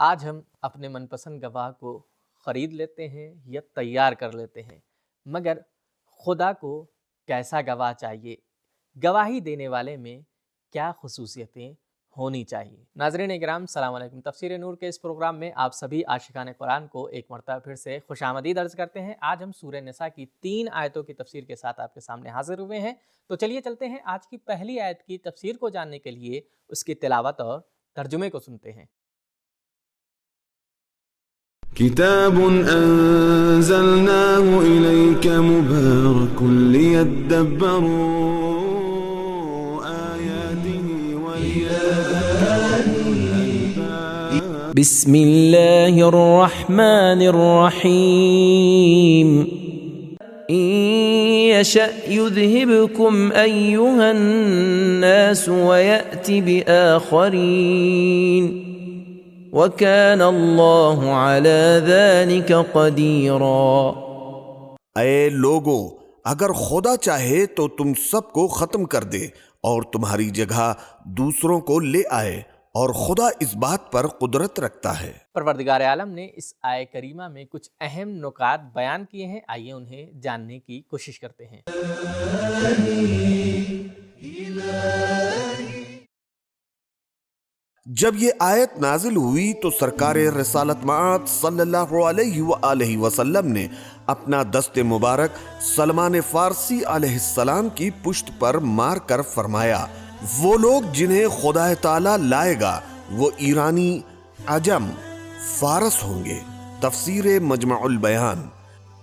آج ہم اپنے من پسند گواہ کو خرید لیتے ہیں یا تیار کر لیتے ہیں، مگر خدا کو کیسا گواہ چاہیے؟ گواہی دینے والے میں کیا خصوصیتیں ہونی چاہیے؟ ناظرین اکرام، السلام علیکم۔ تفسیر نور کے اس پروگرام میں آپ سبھی عاشقان قرآن کو ایک مرتبہ پھر سے خوش آمدید عرض کرتے ہیں۔ آج ہم سورہ نساء کی 3 آیتوں کی تفسیر کے ساتھ آپ کے سامنے حاضر ہوئے ہیں۔ تو چلیے چلتے ہیں آج کی پہلی آیت کی تفسیر کو جاننے کے لیے اس کی تلاوت اور ترجمے کو سنتے ہیں۔ كتاب أنزلناه إليك مبارك ليدبروا آياته وليتذكروا الألباب بسم الله الرحمن الرحيم إن يشأ يذهبكم أيها الناس ويأت بآخرين وَكَانَ اللَّهُ عَلَى ذَلِكَ قَدِيرًا۔ اے لوگو، اگر خدا چاہے تو تم سب کو ختم کر دے اور تمہاری جگہ دوسروں کو لے آئے، اور خدا اس بات پر قدرت رکھتا ہے۔ پروردگار عالم نے اس آیہ کریمہ میں کچھ اہم نکات بیان کیے ہیں، آئیے انہیں جاننے کی کوشش کرتے ہیں۔ جب یہ آیت نازل ہوئی تو سرکار رسالت مآب صلی اللہ علیہ وآلہ وسلم نے اپنا دست مبارک سلمان فارسی علیہ السلام کی پشت پر مار کر فرمایا، وہ لوگ جنہیں خدا تعالیٰ لائے گا وہ ایرانی، عجم، فارس ہوں گے۔ تفسیر مجمع البیان۔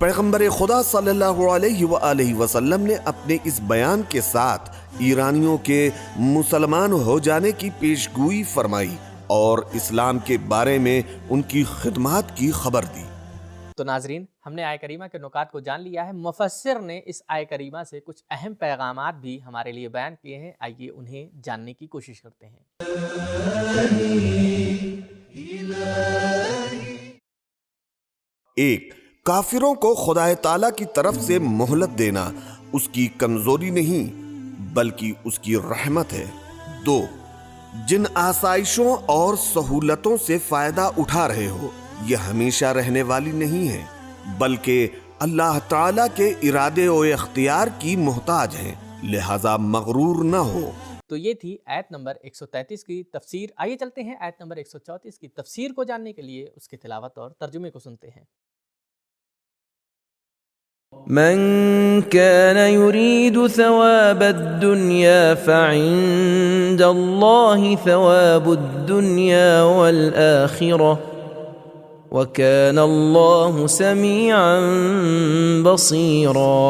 پیغمبر خدا صلی اللہ علیہ وآلہ وسلم نے اپنے اس بیان کے ساتھ ایرانیوں کے مسلمان ہو جانے کی پیشگوئی فرمائی اور اسلام کے بارے میں ان کی خدمات کی خبر دی۔ تو ناظرین، ہم نے آیہ کریمہ کے نکات کو جان لیا ہے۔ مفسر نے اس آیہ کریمہ سے کچھ اہم پیغامات بھی ہمارے لیے بیان کیے ہیں، آئیے انہیں جاننے کی کوشش کرتے ہیں۔ 1. کافروں کو خدا تعالیٰ کی طرف سے مہلت دینا اس کی کمزوری نہیں بلکہ اس کی رحمت ہے۔ 2. جن آسائشوں اور سہولتوں سے فائدہ اٹھا رہے ہو یہ ہمیشہ رہنے والی نہیں ہے بلکہ اللہ تعالیٰ کے ارادے و اختیار کی محتاج ہیں، لہذا مغرور نہ ہو۔ تو یہ تھی آیت نمبر 133 کی تفسیر۔ آئیے چلتے ہیں آیت نمبر 134 کی تفسیر کو جاننے کے لیے اس کی تلاوت اور ترجمے کو سنتے ہیں۔ من كان يريد ثواب الدنيا فعند الله ثواب الدنيا والآخرة وكان الله سميعا بصيرا۔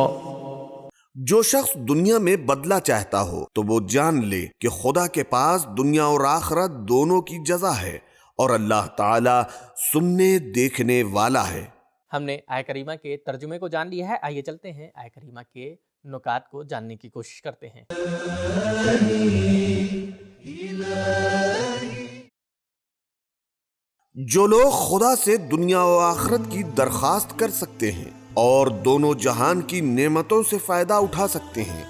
جو شخص دنیا میں بدلہ چاہتا ہو تو وہ جان لے کہ خدا کے پاس دنیا اور آخرت دونوں کی جزا ہے، اور اللہ تعالی سننے دیکھنے والا ہے۔ ہم نے آیہ کریمہ کے ترجمے کو جان لیا ہے، آئیے چلتے ہیں آیہ کریمہ کے نکات کو جاننے کی کوشش کرتے ہیں۔ 'جو لوگ خدا سے دنیا و آخرت کی درخواست کر سکتے ہیں اور دونوں جہان کی نعمتوں سے فائدہ اٹھا سکتے ہیں،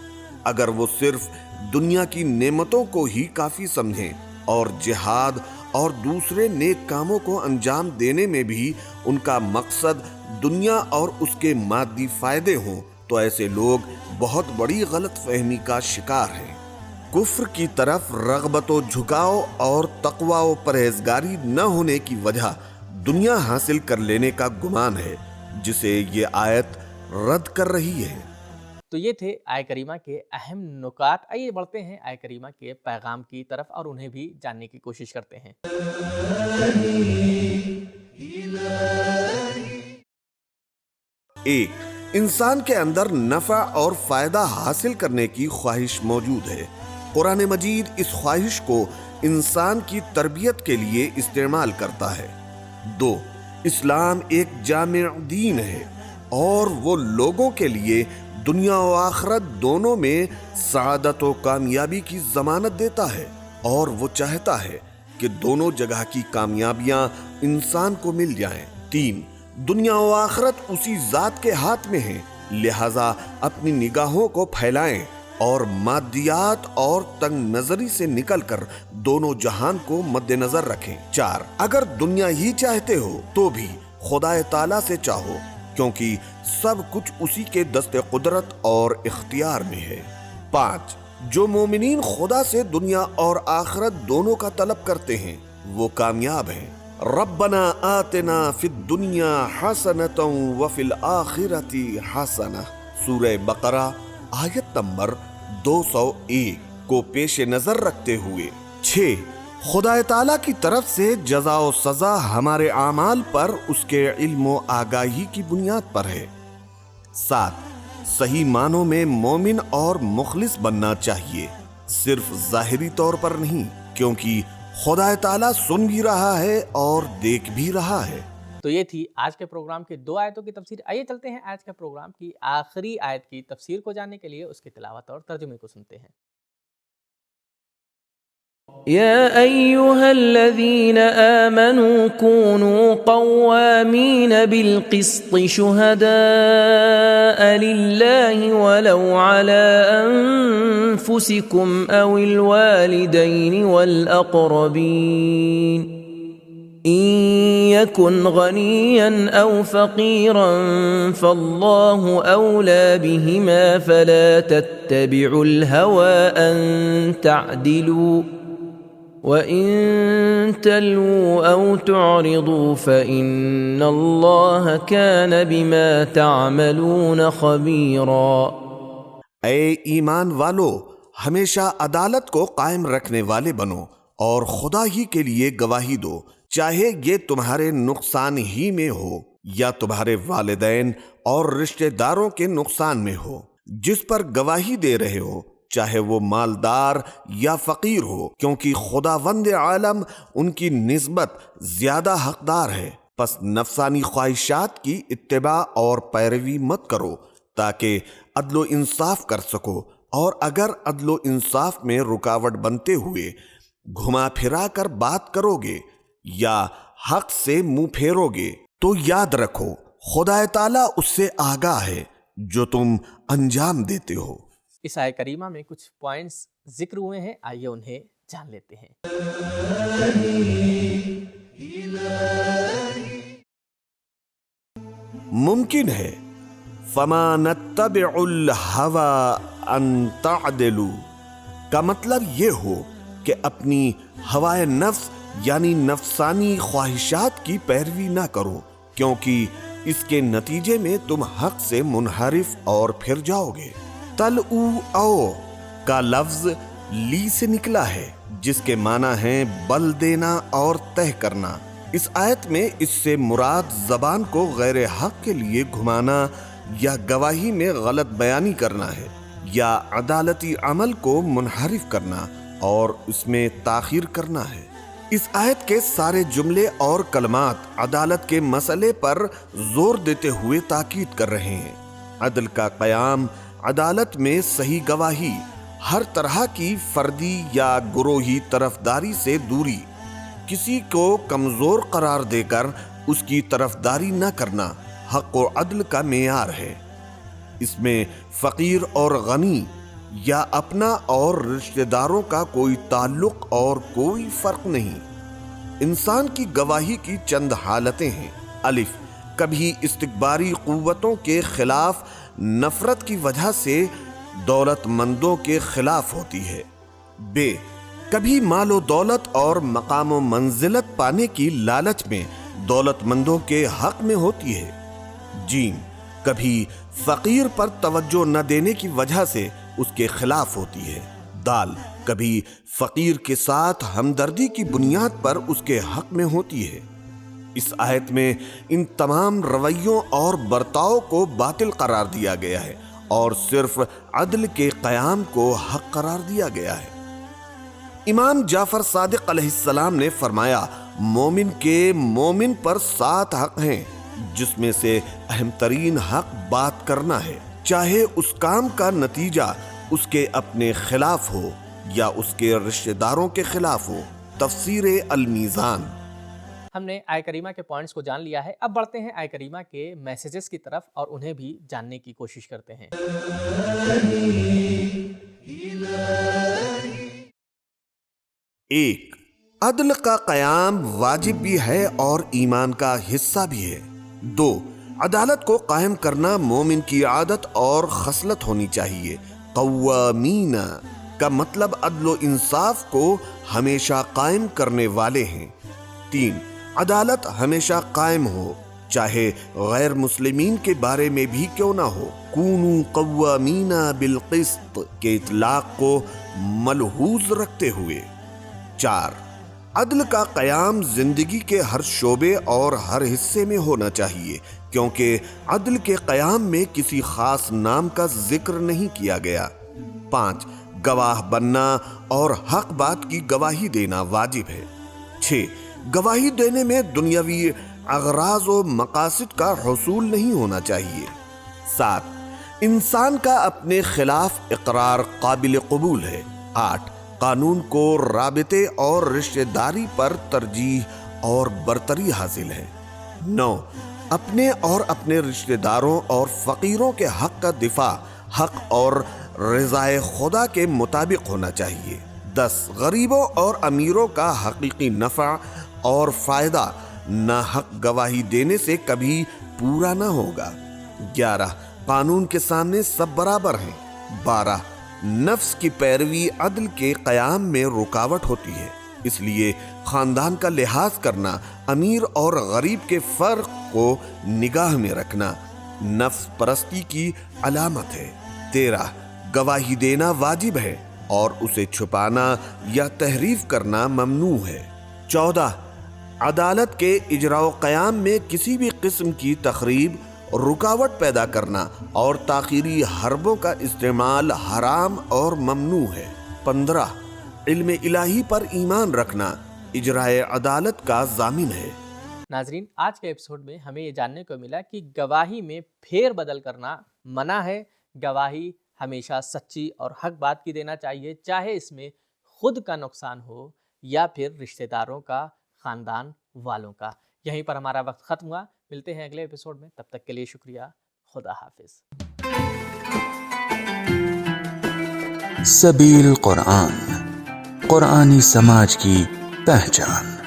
اگر وہ صرف دنیا کی نعمتوں کو ہی کافی سمجھیں اور جہاد اور دوسرے نیک کاموں کو انجام دینے میں بھی ان کا مقصد دنیا اور اس کے مادی فائدے ہوں، تو ایسے لوگ بہت بڑی غلط فہمی کا شکار ہیں۔ کفر کی طرف رغبت و جھکاؤ اور تقوی و پرہیزگاری نہ ہونے کی وجہ دنیا حاصل کر لینے کا گمان ہے، جسے یہ آیت رد کر رہی ہے۔ تو یہ تھے آیہ کریمہ کے اہم نکات۔ آئیے بڑھتے ہیں آیہ کریمہ کے پیغام کی طرف اور انہیں بھی جاننے کی کوشش کرتے ہیں۔ 1. انسان کے اندر نفع اور فائدہ حاصل کرنے کی خواہش موجود ہے۔ قرآن مجید اس خواہش کو انسان کی تربیت کے لیے استعمال کرتا ہے۔ 2. اسلام ایک جامع دین ہے اور وہ لوگوں کے لیے دنیا و آخرت دونوں میں سعادت و کامیابی کی ضمانت دیتا ہے، اور وہ چاہتا ہے کہ دونوں جگہ کی کامیابیاں انسان کو مل جائیں۔ 3. دنیا و آخرت اسی ذات کے ہاتھ میں ہیں، لہذا اپنی نگاہوں کو پھیلائیں اور مادیات اور تنگ نظری سے نکل کر دونوں جہان کو مد نظر رکھیں۔ 4 اگر دنیا ہی چاہتے ہو تو بھی خدا تعالیٰ سے چاہو، کیونکہ سب کچھ اسی کے دست قدرت اور اختیار میں ہے۔ 5 جو مومنین خدا سے دنیا اور آخرت دونوں کا طلب کرتے ہیں وہ کامیاب ہیں۔ ربنا آتنا فی الدنیا حسنۃ وفی الآخرۃ حسنہ، سورہ بقرہ آیت نمبر 201 کو پیش نظر رکھتے ہوئے۔ 6 خدا تعالیٰ کی طرف سے جزا و سزا ہمارے اعمال پر اس کے علم و آگاہی کی بنیاد پر ہے۔ 7 صحیح معنوں میں مومن اور مخلص بننا چاہیے، صرف ظاہری طور پر نہیں، کیونکہ خدا تعالیٰ سن بھی رہا ہے اور دیکھ بھی رہا ہے۔ تو یہ تھی آج کے پروگرام کی 2 آیتوں کی تفسیر۔ آئیے چلتے ہیں آج کے پروگرام کی آخری آیت کی تفسیر کو جاننے کے لیے اس کی تلاوت اور ترجمے کو سنتے ہیں۔ يا أيها الذين آمنوا كونوا قوامين بالقسط شهداء لله ولو على أنفسكم أو الوالدين والأقربين إن يكن غنيا أو فقيرا فالله أولى بهما فلا تتبعوا الهوى أن تعدلوا وَإِن تَلْوُوا أَوْ تُعْرِضُوا فَإِنَّ اللَّهَ كَانَ بِمَا تَعْمَلُونَ خَبِيرًا۔ اے ایمان والو، ہمیشہ عدالت کو قائم رکھنے والے بنو اور خدا ہی کے لیے گواہی دو، چاہے یہ تمہارے نقصان ہی میں ہو یا تمہارے والدین اور رشتہ داروں کے نقصان میں ہو۔ جس پر گواہی دے رہے ہو چاہے وہ مالدار یا فقیر ہو، کیونکہ خداوند عالم ان کی نسبت زیادہ حقدار ہے۔ پس نفسانی خواہشات کی اتباع اور پیروی مت کرو تاکہ عدل و انصاف کر سکو، اور اگر عدل و انصاف میں رکاوٹ بنتے ہوئے گھما پھرا کر بات کرو گے یا حق سے منہ پھیرو گے تو یاد رکھو خدا تعالیٰ اس سے آگاہ ہے جو تم انجام دیتے ہو۔ اس آیت کریمہ میں کچھ پوائنٹس ذکر ہوئے ہیں، آئیے انہیں جان لیتے ہیں۔ ممکن ہے فما نتبع الهوى ان تعدلوا کا مطلب یہ ہو کہ اپنی ہوائے نفس یعنی نفسانی خواہشات کی پیروی نہ کرو، کیونکہ اس کے نتیجے میں تم حق سے منحرف اور پھر جاؤ گے۔ تلؤ او کا لفظ لی سے نکلا ہے جس کے معنی ہیں بل دینا اور طے کرنا۔ اس آیت میں اس سے مراد زبان کو غیر حق کے لیے گھمانا یا گواہی میں غلط بیانی کرنا ہے، یا عدالتی عمل کو منحرف کرنا اور اس میں تاخیر کرنا ہے۔ اس آیت کے سارے جملے اور کلمات عدالت کے مسئلے پر زور دیتے ہوئے تاکید کر رہے ہیں۔ عدل کا قیام، عدالت میں صحیح گواہی، ہر طرح کی فردی یا گروہی طرفداری سے دوری، کسی کو کمزور قرار دے کر اس کی طرفداری نہ کرنا حق و عدل کا معیار ہے۔ اس میں فقیر اور غنی یا اپنا اور رشتہ داروں کا کوئی تعلق اور کوئی فرق نہیں۔ انسان کی گواہی کی چند حالتیں ہیں۔ الف، کبھی استکباری قوتوں کے خلاف نفرت کی وجہ سے دولت مندوں کے خلاف ہوتی ہے۔ ب، کبھی مال و دولت اور مقام و منزلت پانے کی لالچ میں دولت مندوں کے حق میں ہوتی ہے۔ جیم، کبھی فقیر پر توجہ نہ دینے کی وجہ سے اس کے خلاف ہوتی ہے۔ دال، کبھی فقیر کے ساتھ ہمدردی کی بنیاد پر اس کے حق میں ہوتی ہے۔ اس آیت میں ان تمام رویوں اور برتاؤ کو باطل قرار دیا گیا ہے اور صرف عدل کے قیام کو حق قرار دیا گیا ہے۔ امام جعفر صادق علیہ السلام نے فرمایا، مومن کے مومن پر 7 حق ہیں، جس میں سے اہم ترین حق بات کرنا ہے، چاہے اس کام کا نتیجہ اس کے اپنے خلاف ہو یا اس کے رشتہ داروں کے خلاف ہو۔ تفسیر المیزان۔ ہم نے آیت کریمہ کے پوائنٹس کو جان لیا ہے، اب بڑھتے ہیں آیت کریمہ کے میسیجز کی طرف اور انہیں بھی جاننے کی کوشش کرتے ہیں۔ ایک، عدل کا قیام واجب بھی ہے اور ایمان کا حصہ بھی ہے۔ دو، عدالت کو قائم کرنا مومن کی عادت اور خصلت ہونی چاہیے۔ قوامین کا مطلب عدل و انصاف کو ہمیشہ قائم کرنے والے ہیں۔ تین، عدالت ہمیشہ قائم ہو، چاہے غیر مسلمین کے بارے میں بھی کیوں نہ ہو۔ کونوا قوامین بالقسط کے اطلاق کو ملحوظ رکھتے ہوئے۔ چار، عدل کا قیام زندگی کے ہر شعبے اور ہر حصے میں ہونا چاہیے، کیونکہ عدل کے قیام میں کسی خاص نام کا ذکر نہیں کیا گیا۔ پانچ، گواہ بننا اور حق بات کی گواہی دینا واجب ہے۔ چھ، گواہی دینے میں دنیاوی اغراض و مقاصد کا حصول نہیں ہونا چاہیے۔ سات، انسان کا اپنے خلاف اقرار قابل قبول ہے۔ آٹھ، قانون کو رابطے اور رشتہ داری پر ترجیح اور برتری حاصل ہے۔ نو، اپنے اور اپنے رشتہ داروں اور فقیروں کے حق کا دفاع حق اور رضائے خدا کے مطابق ہونا چاہیے۔ 10، غریبوں اور امیروں کا حقیقی نفع اور فائدہ ناحق گواہی دینے سے کبھی پورا نہ ہوگا۔ 11، قانون کے سامنے سب برابر ہیں۔ 12، نفس کی پیروی عدل کے قیام میں رکاوٹ ہوتی ہے، اس لیے خاندان کا لحاظ کرنا، امیر اور غریب کے فرق کو نگاہ میں رکھنا نفس پرستی کی علامت ہے۔ 13، گواہی دینا واجب ہے اور اسے چھپانا یا تحریف کرنا ممنوع ہے۔ 14، عدالت کے اجراء و قیام میں کسی بھی قسم کی تخریب، رکاوٹ پیدا کرنا اور تاخیری حربوں کا استعمال حرام اور ممنوع ہے۔ 15، علم الہی پر ایمان رکھنا اجرائے عدالت کا ضامن ہے۔ ناظرین، آج کے ایپیسوڈ میں ہمیں یہ جاننے کو ملا کہ گواہی میں پھیر بدل کرنا منع ہے۔ گواہی ہمیشہ سچی اور حق بات کی دینا چاہیے، چاہے اس میں خود کا نقصان ہو یا پھر رشتہ داروں کا، خاندان والوں کا۔ یہیں پر ہمارا وقت ختم ہوا، ملتے ہیں اگلے ایپیسوڈ میں، تب تک کے لیے شکریہ، خدا حافظ۔ سبیل قرآن، قرآنی سماج کی پہچان۔